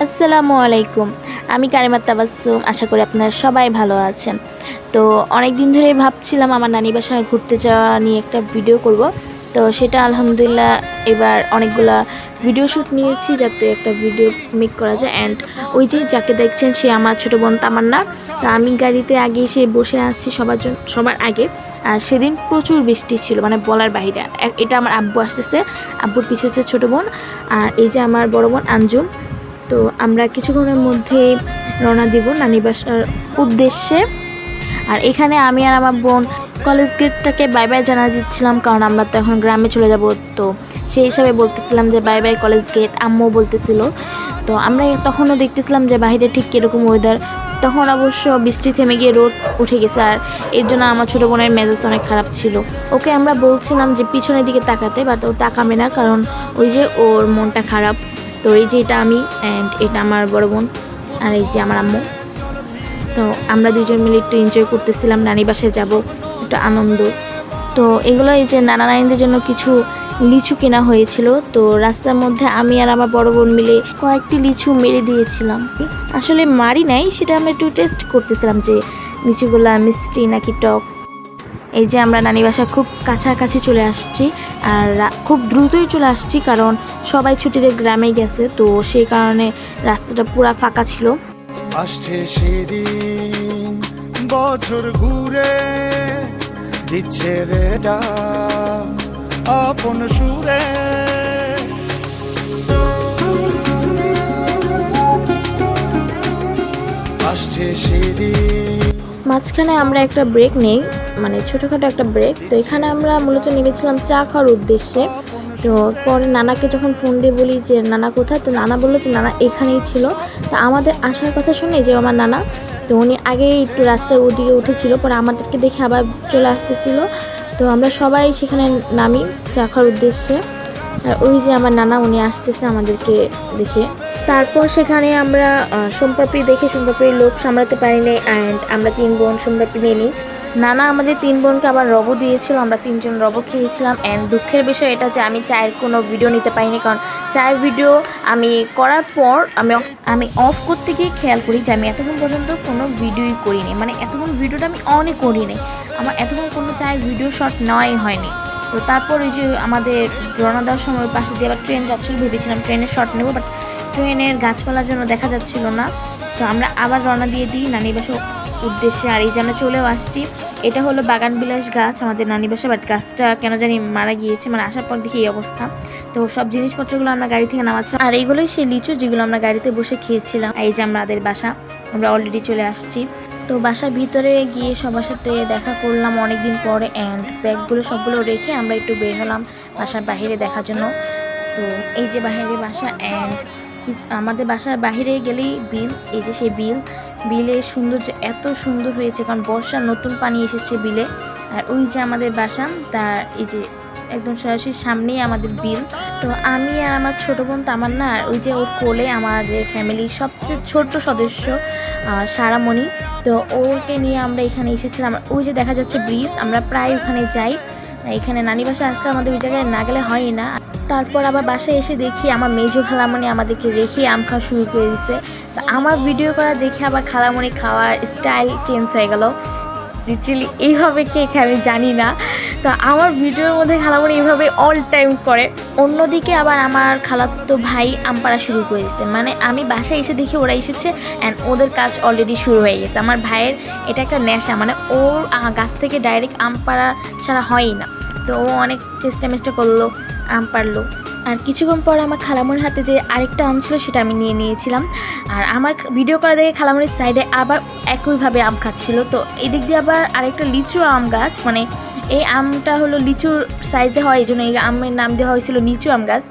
আসসালামু আলাইকুম। আমি কারিমা তাবাসসুম। আশা করি আপনারা সবাই ভালো আছেন। তো অনেক দিন ধরেই ভাবছিলাম আমার নানি বাসায় ঘুরতে যাওয়া নিয়ে একটা ভিডিও করব। তো সেটা আলহামদুলিল্লাহ এবার অনেকগুলা ভিডিও শ্যুট নিয়েছি যাতে একটা ভিডিও মেক করা যায়। অ্যান্ড ওই যে যাকে দেখছেন সে আমার ছোটো বোন তামান্না। তো আমি গাড়িতে আগে এসে বসে আছি সবার আগে। আর সেদিন প্রচুর বৃষ্টি ছিল, মানে বলার বাহিরে। এটা আমার আব্বু আসতেছে, আব্বুর পিছনে হচ্ছে ছোটো বোন, আর এই যে আমার বড় বোন আঞ্জুম। তো আমরা কিছুক্ষণের মধ্যেই রওনা দিব নানি বাসার উদ্দেশ্যে। আর এখানে আমি আর আমার বোন কলেজ গেটটাকে বাই বাই জানা দিচ্ছিলাম, কারণ আমরা তো এখন গ্রামে চলে যাব। তো সেই হিসাবে বলতেছিলাম যে বাই বাই কলেজ গেট, আম্মু বলতেছিল। তো আমরা তখনও দেখতেছিলাম যে বাইরে ঠিক কীরকম ওয়েদার। তখন অবশ্য বৃষ্টি থেমে গিয়ে রোদ উঠে গেছে, আর এর জন্য আমার ছোটো বোনের মেজাজ অনেক খারাপ ছিল। ওকে আমরা বলছিলাম যে পিছনের দিকে তাকাতে, বাট ও তাকাবে না, কারণ ওই যে ওর মনটা খারাপ। তো এই যে এটা আমি, অ্যান্ড এটা আমার বড় বোন, আর এই যে আমার আম্মু। তো আমরা দুজন মিলে একটু এনজয় করতেছিলাম, নানি বাসায় যাব, একটু আনন্দ। তো এগুলো এই যে নানা নানিদের জন্য কিছু লিচু কেনা হয়েছিল। তো রাস্তার মধ্যে আমি আর আমার বড় বোন মিলে কয়েকটি লিচু মেরে দিয়েছিলাম। আসলে মারি নাই, সেটা আমরা একটু টেস্ট করতেছিলাম যে লিচুগুলা মিষ্টি নাকি টক। এই যে আমরা নানি বাসা খুব কাছাকাছি চলে আসছি, আর খুব দ্রুতই চলে আসছি, কারণ সবাই ছুটিতে গ্রামে গেছে। তো সেই কারণে রাস্তাটা পুরা ফাঁকা ছিল। আসছে সেদিন বছর ঘুরে দিচ্ছে রে ডাক আপন সুরে। আসছে সেদিন। মাঝখানে আমরা একটা ব্রেক নেই, মানে ছোটোখাটো একটা ব্রেক। তো এখানে আমরা মূলত নেমেছিলাম চা খাওয়ার উদ্দেশ্যে। তো পরে নানাকে যখন ফোন দিয়ে বলি যে নানা কোথায়, তো নানা বললো যে নানা এখানেই ছিল। তো আমাদের আসার কথা শুনে যে আমার নানা, তো উনি আগেই একটু রাস্তায় ওদিকে উঠেছিল, পরে আমাদেরকে দেখে আবার চলে আসতেছিল। তো আমরা সবাই সেখানে নামি চা খাওয়ার উদ্দেশ্যে। আর ওই যে আমার নানা, উনি আসতেছে আমাদেরকে দেখে। তারপর সেখানে আমরা সোমপাপড়ি দেখে সোমপাপড়ির লোক সামলাতে পারিনি, অ্যান্ড আমরা 3 বোন সোমপাপড়ি নিয়ে নিই। নানা আমাদের 3 বোনকে আবার রবও দিয়েছিল, আমরা 3 জন রব খেয়েছিলাম। অ্যান্ড দুঃখের বিষয় এটা যে আমি চায়ের কোনো ভিডিও নিতে পারিনি, কারণ চায়ের ভিডিও আমি করার পর আমি অফ করতে গিয়ে খেয়াল করি যে আমি এতক্ষণ পর্যন্ত কোনো ভিডিওই করিনি, মানে এতক্ষণ ভিডিওটা আমি অনই করিনি। আমার এতক্ষণ কোনো চায়ের ভিডিও শট নেওয়াই হয়নি। তো তারপর ওই যে আমাদের রওনা দেওয়ার সময় পাশে দিয়ে আবার ট্রেন যাচ্ছিল, ভেবেছিলাম ট্রেনের শট নেব, বাট ট্রেনের গাছপালার জন্য দেখা যাচ্ছিল না। তো আমরা আবার রওনা দিয়ে দিই নানি বাসার উদ্দেশ্যে। আর এই যে আমরা চলেও আসছি, এটা হলো বাগান বিলাস গাছ আমাদের নানি বাসা, বাট গাছটা কেন জানি মারা গিয়েছে, মানে আসার পর দেখি এই অবস্থা। তো সব জিনিসপত্রগুলো আমরা গাড়ি থেকে নামাচ্ছিলাম, আর এইগুলোই সেই লিচু যেগুলো আমরা গাড়িতে বসে খেয়েছিলাম। এই যে আমাদের বাসা, আমরা অলরেডি চলে আসছি। তো বাসার ভিতরে গিয়ে সবার সাথে দেখা করলাম অনেকদিন পরে, অ্যান্ড ব্যাগগুলো সবগুলো রেখে আমরা একটু বের হলাম বাসার বাইরে দেখার জন্য। তো এই যে বাইরে বাসা, অ্যান্ড আমাদের বাসার বাইরে গেলেই বিল। এই যে সেই বিলের সৌন্দর্য এত সুন্দর হয়েছে, কারণ বর্ষার নতুন পানি এসেছে বিলে। আর ওই যে আমাদের বাসা, তার এই যে একদম সরাসরি সামনেই আমাদের বিল। তো আমি আর আমার ছোটো বোন তামান্না, আর ওই যে ওর কোলে আমাদের ফ্যামিলির সবচেয়ে ছোট্ট সদস্য সারামণি। তো ওকে নিয়ে আমরা এখানে এসেছিলাম। ওই যে দেখা যাচ্ছে ব্রিজ, আমরা প্রায় ওখানে যাই। এখানে নানি বাসায় আসলে আমাদের ওই জায়গায় না গেলে হয় না। তারপর আবার বাসায় এসে দেখি আমার মেজো খালামণি আমাদেরকে রেখে আম খাওয়া শুরু করে দিছে। তো আমার ভিডিও করা দেখে আবার খালামণি খাওয়ার স্টাইল চেঞ্জ হয়ে গেল। লিটারালি এইভাবে কে খায় আমি জানি না। তো আমার ভিডিওর মধ্যে খালামণি এইভাবে অল টাইম করে। অন্যদিকে আবার আমার খালাতো ভাই আম পাড়া শুরু করে দিয়েছে, মানে আমি বাসায় এসে দেখি ওরা এসেছে, অ্যান্ড ওদের কাজ অলরেডি শুরু হয়ে গেছে। আমার ভাইয়ের এটা একটা নেশা, মানে ওর গাছ থেকে ডাইরেক্ট আম পাড়া ছাড়া হয়ই না। তো ও অনেক চেষ্টা করলো, আম পারলো। আর কিছুক্ষণ পর আমার খালামুর হাতে যে আরেকটা আম ছিল সেটা আমি নিয়ে নিয়েছিলাম। আর আমার ভিডিও করা দেখে খালামুরির সাইডে আবার একইভাবে আম খাচ্ছিল। তো এই দিক দিয়ে আবার আরেকটা লিচু আম গাছ, মানে এই আমটা হলো লিচুর সাইজে হয়, এই জন্য এই আমের নাম দেওয়া হয়েছিল লিচু আম গাছ।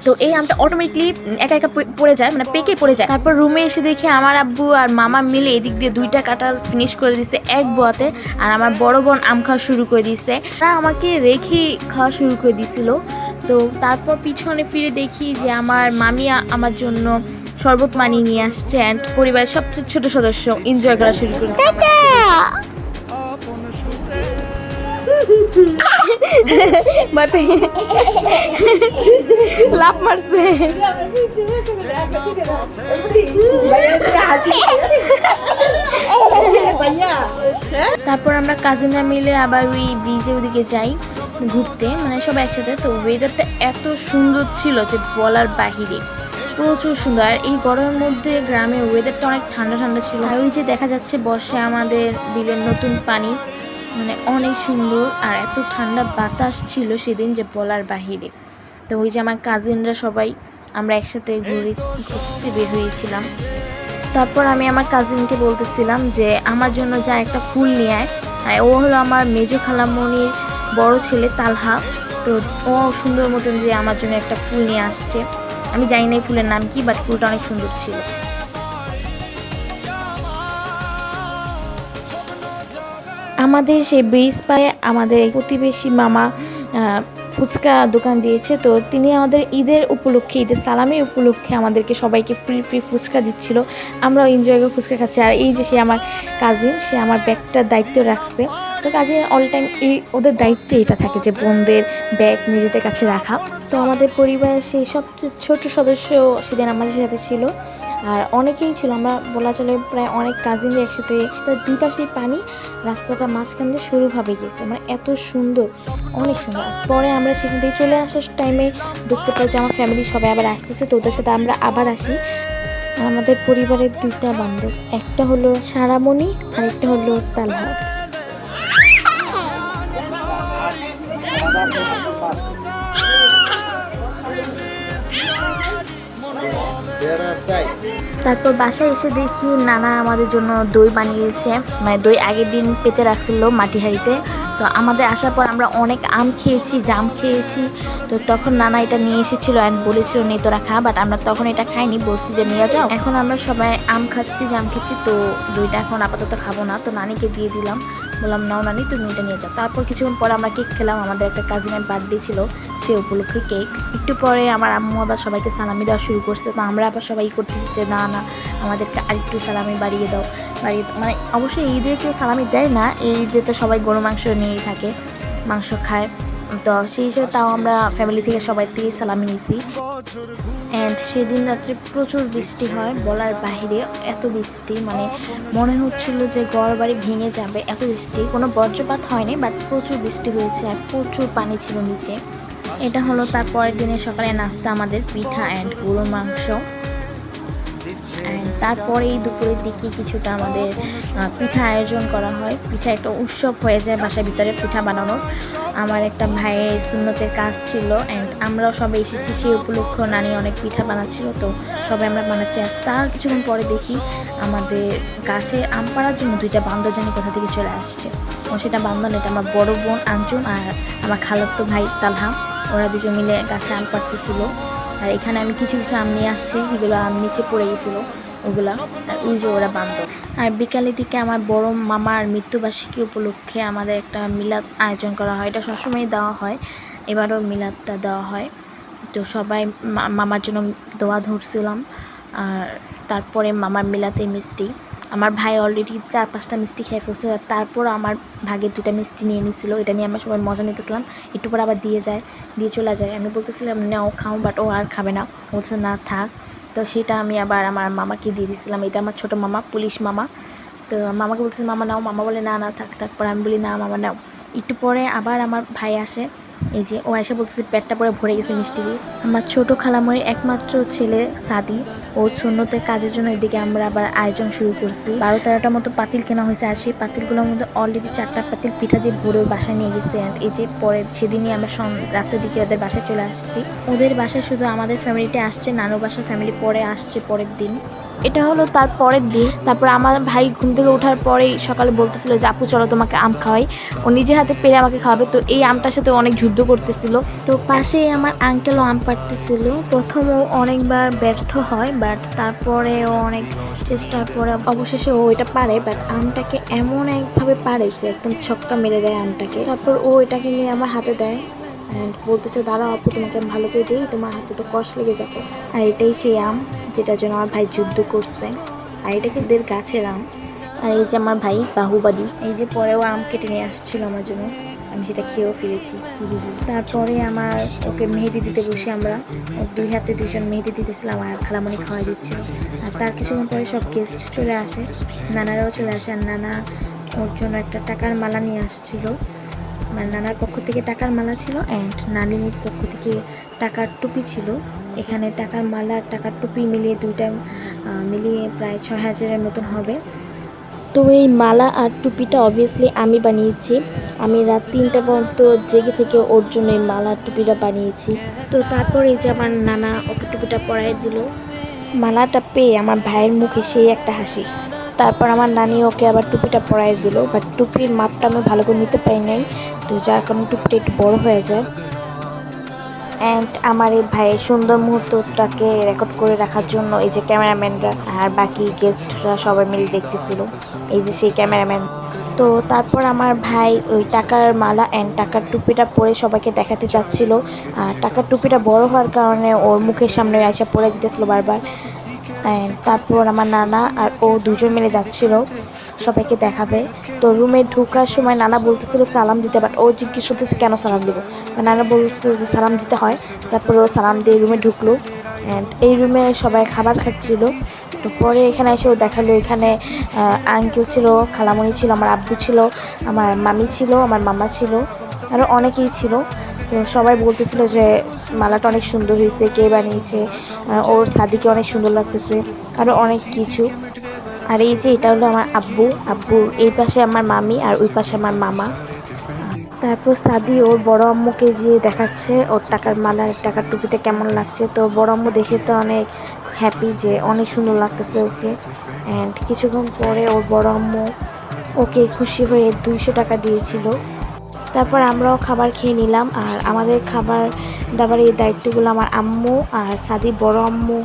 তো এই আমটা অটোমেটিকলি একা একা পড়ে যায়, মানে পেকে পড়ে যায়। তারপর রুমে এসে দেখি আমার আব্বু আর মামা মিলে এদিক দিয়ে 2টা কাঁঠাল ফিনিশ করে দিছে এক বোয়াতে। আর আমার বড় বোন আম খাওয়া শুরু করে দিছে, তারা আমাকে রেখে খাওয়া শুরু করে দিছিল। তো তারপর পিছনে ফিরে দেখি যে আমার মামি আমার জন্য শরবত বানিয়ে নিয়ে আসছে, অ্যান্ড পরিবারের সবচেয়ে ছোট সদস্য এনজয় করা শুরু করেছে। লাভ মারছে। তারপর আমরা কাজিনরা মিলে আবার ওই ব্রিজের ওদিকে যাই ঘুরতে, মানে সবাই একসাথে। তো ওয়েদারটা এত সুন্দর ছিল যে বলার বাহিরে, প্রচুর সুন্দর। আর এই গরমের মধ্যে গ্রামের ওয়েদারটা অনেক ঠান্ডা ঠান্ডা ছিল। আর ওই যে দেখা যাচ্ছে বর্ষে আমাদের বিলের নতুন পানি, মানে অনেক সুন্দর। আর এত ঠান্ডা বাতাস ছিল সেদিন যে বলার বাহিরে। তো ওই যে আমার কাজিনরা সবাই আমরা একসাথে ঘুরতে বের হয়েছিলাম। তারপর আমি আমার কাজিনকে বলতেছিলাম যে আমার জন্য যা একটা ফুল নিয়ে আয়। আর ও হলো আমার মেজো খালামণির বড় ছেলে তালহা। তো ও সুন্দর মতন যে আমার জন্য একটা ফুল নিয়ে আসছে। আমি জানি না এই ফুলের নাম কি, বাট ফুলটা অনেক সুন্দর ছিল। আমাদের সেই ব্রিজ পায়ে আমাদের প্রতিবেশী মামা ফুচকা দোকান দিয়েছে। তো তিনি আমাদের ঈদের উপলক্ষে, ঈদের সালামের উপলক্ষে আমাদেরকে সবাইকে ফ্রি ফুচকা দিচ্ছিল। আমরাও এনজয় করে ফুচকা খাচ্ছি। আর এই যে সে আমার কাজিন, সে আমার ব্যাগটার দায়িত্ব রাখছে। তো কাজিন অল টাইম ওদের দায়িত্বে এটা থাকে যে বোনদের ব্যাগ নিজেদের কাছে রাখা। তো আমাদের পরিবারের সেই সবচেয়ে ছোট সদস্য সেদিন আমাদের সাথে ছিল। আর অনেকেই ছিল, আমরা বলা চলে প্রায় অনেক কাজিনরা একসাথে। তার দুই পাশেই পানি, রাস্তাটা মাঝখান দিয়ে সরুভাবে গেছে, মানে এত সুন্দর, অনেক সুন্দর। পরে আমরা সেখান থেকে চলে আসার টাইমে দেখতে পাই যে আমার ফ্যামিলি সবাই আবার আসতেছে। তো ওদের সাথে আমরা আবার আসি। আমাদের পরিবারের দুইটা বান্ধব, একটা হলো সারামণি আর একটা হলো তালহা। তারপর বাসায় এসে দেখি নানা আমাদের জন্য দই বানিয়েছে, মানে দই আগের দিন পেতে রাখছিল মাটি হাঁড়িতে। তো আমাদের আসার পর আমরা অনেক আম খেয়েছি, জাম খেয়েছি। তো তখন নানা এটা নিয়ে এসেছিলো অ্যান্ড বলেছিল নে তোরা খা, বাট আমরা তখন এটা খাইনি, বলছি যে নিয়ে যাও। এখন আমরা সবাই আম খাচ্ছি, জাম খাচ্ছি। তো দইটা এখন আপাতত খাবো না, তো নানিকে দিয়ে দিলাম, বললাম নাও নানি তুমি এটা নিয়ে যাও। তারপর কিছুক্ষণ পরে আমরা কেক খেলাম, আমাদের একটা কাজিনের বার্থডে ছিল, সে উপলক্ষে কেক। একটু পরে আমার আম্মু আবার সবাইকে সালামি দেওয়া শুরু করছে। তো আমরা আবার সবাই করতেছি যে না না আমাদেরকে আরেকটু সালামি বাড়িয়ে দাও, মানে অবশ্যই ঈদে কেউ সালামি দেয় না, এই ঈদে তো সবাই গরু মাংস নিয়েই থাকে, মাংস খায়। তো সেই হিসেবে তাও আমরা ফ্যামিলি থেকে সবাই থেকে সালামি নিয়েছি। অ্যান্ড সেদিন রাত্রে প্রচুর বৃষ্টি হয়, বলার বাহিরে এত বৃষ্টি, মানে মনে হচ্ছিল যে ঘর বাড়ি ভেঙে যাবে, এত বৃষ্টি। কোনো বজ্রপাত হয়নি, বাট প্রচুর বৃষ্টি হয়েছে আর প্রচুর পানি ছিল নিচে। এটা হলো তার পরের দিনের সকালে নাস্তা, আমাদের পিঠা অ্যান্ড গরুর মাংস। অ্যান্ড তারপরেই দুপুরের দিকে কিছুটা আমাদের পিঠা আয়োজন করা হয়। পিঠা একটা উৎসব হয়ে যায় বাসার ভিতরে পিঠা বানানোর। আমার একটা ভাইয়ের সুন্নতের কাজ ছিল অ্যান্ড আমরাও সবাই এসেছি, সেই উপলক্ষে নানি অনেক পিঠা বানাচ্ছিল। তো সবাই আমরা বানাচ্ছি। আর তার কিছুক্ষণ পরে দেখি আমাদের গাছে আম পাড়ার জন্য দুইটা বান্দর জানি কোথা থেকে চলে আসছে। ও সেটা বান্দর, এটা আমার বড় বোন আঞ্জুম আর আমার খালাতো ভাই তালহা, ওরা দুজন মিলে গাছে আম পাড়তেছিল। আর এখানে আমি কিছু কিছু আম নিয়ে আসছি যেগুলো আম নিচে পড়ে গেছিলো ওগুলা, আর ওই যে ওরা বান্ধব। আর বিকালের দিকে আমার বড় মামার মৃত্যুবার্ষিকী উপলক্ষে আমাদের একটা মিলাদ আয়োজন করা হয়। এটা সবসময় দেওয়া হয়, এবারও মিলাদটা দেওয়া হয়। তো সবাই মামার জন্য দোয়া ধরছিলাম। আর তারপরে মামার মিলাতে মিষ্টি, আমার ভাই অলরেডি 4-5টা মিষ্টি খেয়ে ফেলছে। তারপর আমার ভাগের 2টা মিষ্টি নিয়ে নিছিল, এটা নিয়ে আমরা সবাই মজা নিতেছিলাম। একটু পর আবার দিয়ে চলে যায়। আমি বলতেছিলাম নাও খাও, বাট ও আর খাবে না, বলছে না থাক। তো সেটা আমি আবার আমার মামাকে দিয়ে দিয়েছিলাম। এটা আমার ছোটো মামা, পুলিশ মামা। তো মামাকে বলতেছি মামা নাও, মামা বলে না না থাক। পরে আমি বলি না মামা নাও। একটু পরে আবার আমার ভাই আসে, এই যে ও এসে বলতেছে পেটটা পরে ভরে গেছে মিষ্টি দিয়ে। আমার ছোটো খালামণির একমাত্র ছেলে সাদি, ওর সুন্নতের কাজের জন্য এদিকে আমরা আবার আয়োজন শুরু করছি। 12-13টার মতো পাতিল কেনা হয়েছে। আর সেই পাতিলগুলোর মধ্যে অলরেডি 4টা পাতিল পিঠা দিয়ে ভরে বাসায় নিয়ে গেছে। অ্যান্ড এই যে পরে সেদিনই আমরা রাত্রের দিকে ওদের বাসায় চলে আসছি। ওদের বাসায় শুধু আমাদের ফ্যামিলিতে আসছে, নানু বাসার ফ্যামিলি পরে আসছে পরের দিন। এটা হলো তার পরের দিন। তারপর আমার ভাই ঘুম থেকে ওঠার পরেই সকালে বলতেছিল যে আপু চলো তোমাকে আম খাওয়াই, ও নিজে হাতে পেরে আমাকে খাওয়াবে। তো এই আমটার সাথে অনেক যুদ্ধ করতেছিল। তো পাশেই আমার আঙ্কেলও আম পাড়তেছিল। প্রথম ও অনেকবার ব্যর্থ হয়, বাট তারপরে ও অনেক চেষ্টার পরে অবশেষে ও এটা পারে। বাট আমটাকে এমন একভাবে পারে যে একদম ছক্কা মেরে দেয় আমটাকে। তারপর ও এটাকে নিয়ে আমার হাতে দেয় অ্যান্ড বলতেছে দাঁড়াও আপু তোমাকে আমি ভালো করে দিই, তোমার হাতে তো কষ লেগে যাবে। আর এটাই সেই আম যেটার জন্য আমার ভাই যুদ্ধ করছে। আর এটা কিন্তু গাছের আম। আর এই যে আমার ভাই বাহুবাড়ি, এই যে পরেও আম কেটে নিয়ে আসছিল আমার জন্য। আমি সেটা খেয়েও ফেলেছি। তারপরে আমার ওকে মেহেদি দিতে বসে আমরা ওর 2 হাতে 2জন মেহেদি দিতেছিলাম আর খালামণি খাওয়াই দিচ্ছিল। আর তার কিছুক্ষণ পরে সব গেস্ট চলে আসে, নানারাও চলে আসে। আর নানা ওর জন্য একটা টাকার মালা নিয়ে আসছিল, মানে নানার পক্ষ থেকে টাকার মালা ছিল অ্যান্ড নানির পক্ষ থেকে টাকার টুপি ছিল। এখানে টাকার মালা আর টাকার টুপি মিলিয়ে দুইটা মিলিয়ে প্রায় 6,000-এর মতন হবে। তো এই মালা আর টুপিটা অবভিয়াসলি আমি বানিয়েছি। আমি রাত 3টা পর্যন্ত জেগে থেকে ওর জন্য এই মালা আর টুপিটা বানিয়েছি। তো তারপর এই যে আমার নানা ওকে টুপিটা পরাই দিল। মালাটা পেয়ে আমার ভাইয়ের মুখে সেই একটা হাসি। তারপর আমার নানি ওকে আবার টুপিটা পরাই দিল, বাট টুপির মাপটা আমি ভালো করে নিতে পারি নাই, তো যার কারণে টুপিটা একটু বড় হয়ে যায়। অ্যান্ড আমার এই ভাইয়ের সুন্দর মুহূর্তটাকে রেকর্ড করে রাখার জন্য এই যে ক্যামেরাম্যানরা আর বাকি গেস্টরা সবাই মিলে দেখতেছিল, এই যে সেই ক্যামেরাম্যান। তো তারপর আমার ভাই ওই টাকার মালা অ্যান্ড টাকার টুপিটা পরে সবাইকে দেখাতে চাচ্ছিল। আর টাকার টুপিটা বড় হওয়ার কারণে ওর মুখের সামনে আইসা পড়ে যেতেছিল বারবার। অ্যান্ড তারপর আমার নানা আর ও 2জন মিলে যাচ্ছিল সবাইকে দেখাবে। তো রুমে ঢোকার সময় নানা বলতেছিল সালাম দিতে, বাট ও জিজ্ঞেস করতেছে কেন সালাম দিব। নানা বলছে যে সালাম দিতে হয়। তারপরে ও সালাম দিয়ে রুমে ঢুকলো অ্যান্ড এই রুমে সবাই খাবার খাচ্ছিল। তো পরে এখানে এসে ও দেখালো এখানে আঙ্কেল ছিল, খালামণি ছিল, আমার আব্বু ছিল, আমার মামি ছিল, আমার মামা ছিল, আরও অনেকেই ছিল। তো সবাই বলতেছিল যে মালাটা অনেক সুন্দর হয়েছে, কে বানিয়েছে, ওর ছাদিকে অনেক সুন্দর লাগতেছে, আরও অনেক কিছু। আর এই যে এটা হলো আমার আব্বুর এই পাশে আমার মামি আর ওই পাশে আমার মামা। তারপর সাদি ওর বড় আম্মুকে যে দেখাচ্ছে ওর টাকার মালার টাকার টুপিতে কেমন লাগছে। তো বড় আম্মু দেখে তো অনেক হ্যাপি যে অনেক সুন্দর লাগতেছে ওকে। অ্যান্ড কিছুক্ষণ পরে ওর বড় আম্মু ওকে খুশি হয়ে 200 টাকা দিয়েছিল। তারপর আমরাও খাবার খেয়ে নিলাম। আর আমাদের খাবার দাবারের দায়িত্বগুলো আমার আম্মু আর সাদির বড় আম্মু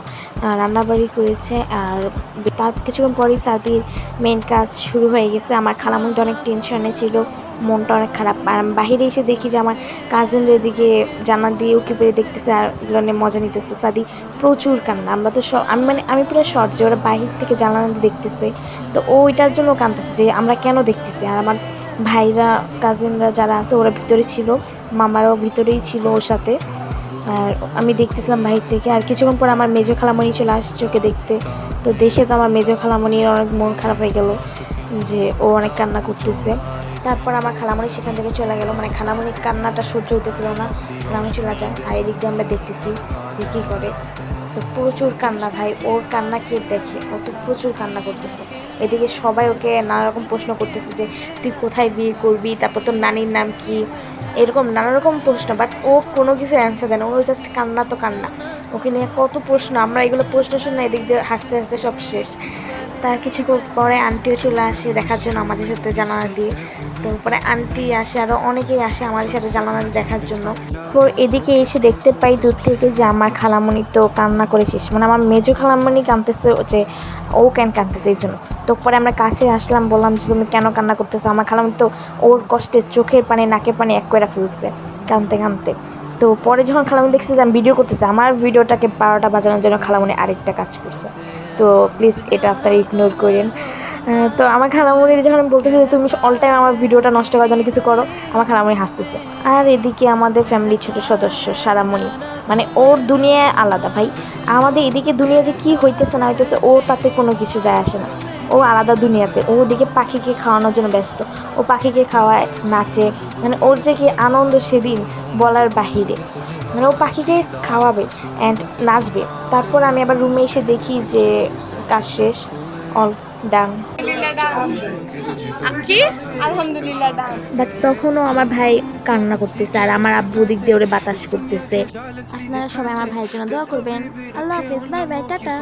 রান্নাবাড়ি করেছে। আর তার কিছুক্ষণ পরেই সাদির মেন কাজ শুরু হয়ে গেছে। আমার খালামুনিটা অনেক টেনশনে ছিল, মনটা অনেক খারাপ। আর বাইরে এসে দেখি যে আমার কাজিনদের দিকে জানা দিয়ে উকি পেয়ে দেখতেছে আর এগুলো নিয়ে মজা নিতেছে। সাদি প্রচুর কান্না। আমরা তো আমি পুরো শর্ট যে ওরা বাহির থেকে জানালা দিয়ে দেখতেছে, তো ওইটার জন্য কাঁদতেছে যে আমরা কেন দেখতেছি। আর আমার ভাইরা কাজিনরা যারা আছে ওরা ভিতরে ছিল, মামারাও ভিতরেই ছিল ওর সাথে। আর আমি দেখতেছিলাম বাহির থেকে। আর কিছুক্ষণ পর আমার মেজো খালামণি চলে আসছে ওকে দেখতে। তো দেখে তো আমার মেজো খালামণির অনেক মন খারাপ হয়ে গেল যে ও অনেক কান্না করতেছে। তারপর আমার খালামণি সেখান থেকে চলে গেল, মানে খালামণির কান্নাটা সহ্য হইতেছিল না, খালামণি চলে যায়। আর এদিক দিয়ে আমরা দেখতেছি যে কী করে। তো প্রচুর কান্না ভাই, ওর কান্না কে দেখে, ও তো প্রচুর কান্না করতেছে। এদিকে সবাই ওকে নানা রকম প্রশ্ন করতেছে যে তুই কোথায় বিয়ে করবি, তারপর তোর নানির নাম কি, এরকম নানা রকম প্রশ্ন। বাট ও কোনো কিছু অ্যান্সার দেয় না, ও জাস্ট কান্না তো কান্না। ওকে নিয়ে কত প্রশ্ন, আমরা এগুলো প্রশ্ন শুনে এদিক দিয়ে হাসতে হাসতে সব শেষ। তার কিছুক্ষণ পরে আন্টিও চলে আসে দেখার জন্য আমাদের সাথে জানালা দিয়ে। তারপরে আন্টি আসে, আরও অনেকেই আসে আমাদের সাথে জানালা দেখার জন্য। তো এদিকে এসে দেখতে পাই দূর থেকে যে আমার খালামণি তো কান্না করে শেষ, মানে আমার মেজো খালামণি কাঁদতেছে যে ও কেন কাঁদতেছে এই জন্য। তো পরে আমরা কাছে আসলাম, বললাম যে তুমি কেন কান্না করতেছো। আমার খালামণি তো ওর কষ্টে চোখের পানি নাকের পানি এক করে ফেলছে কাঁদতে কাঁদতে। তো পরে যখন খালামণি দেখছে যে আমি ভিডিও করতেছি, আমার ভিডিওটাকে 12টা বাজানোর জন্য খালামণি আরেকটা কাজ করছে। তো প্লিজ এটা আপনারা ইগনোর করেন। তো আমার খালামণির যখন বলতেছে যে তুমি অল টাইম আমার ভিডিওটা নষ্ট করার জন্য কিছু করো, আমার খালামণি হাসতেছে। আর এদিকে আমাদের ফ্যামিলির ছোট সদস্য সারামণি, মানে ওর দুনিয়ায় আলাদা ভাই। আমাদের এদিকে দুনিয়া যে কী হইতেছে না হইতেছে ও তাতে কোনো কিছু যায় আসে না, ও আলাদা দুনিয়াতে। ও ওদিকে পাখিকে খাওয়ানোর জন্য ব্যস্ত, ও পাখিকে খাওয়ায়, নাচে, মানে ওর যে কি আনন্দ সেদিন বলার বাহিরে। মানে ও পাখিকে খাওয়াবে অ্যান্ড নাচবে। তারপর আমি আবার রুমে এসে দেখি যে কাজ শেষ, অল ডান। কি আলহামদুলিল্লাহ ডান। বাট তখনও আমার ভাই কান্না করতেছে আর আমার আব্বু দিক দিয়ে ওরে বাতাস করতেছে। আপনারা সবাই আমার ভাইয়ের জন্য দোয়া করবেন। আল্লাহ হাফেজ, বাই বাই, টাটা।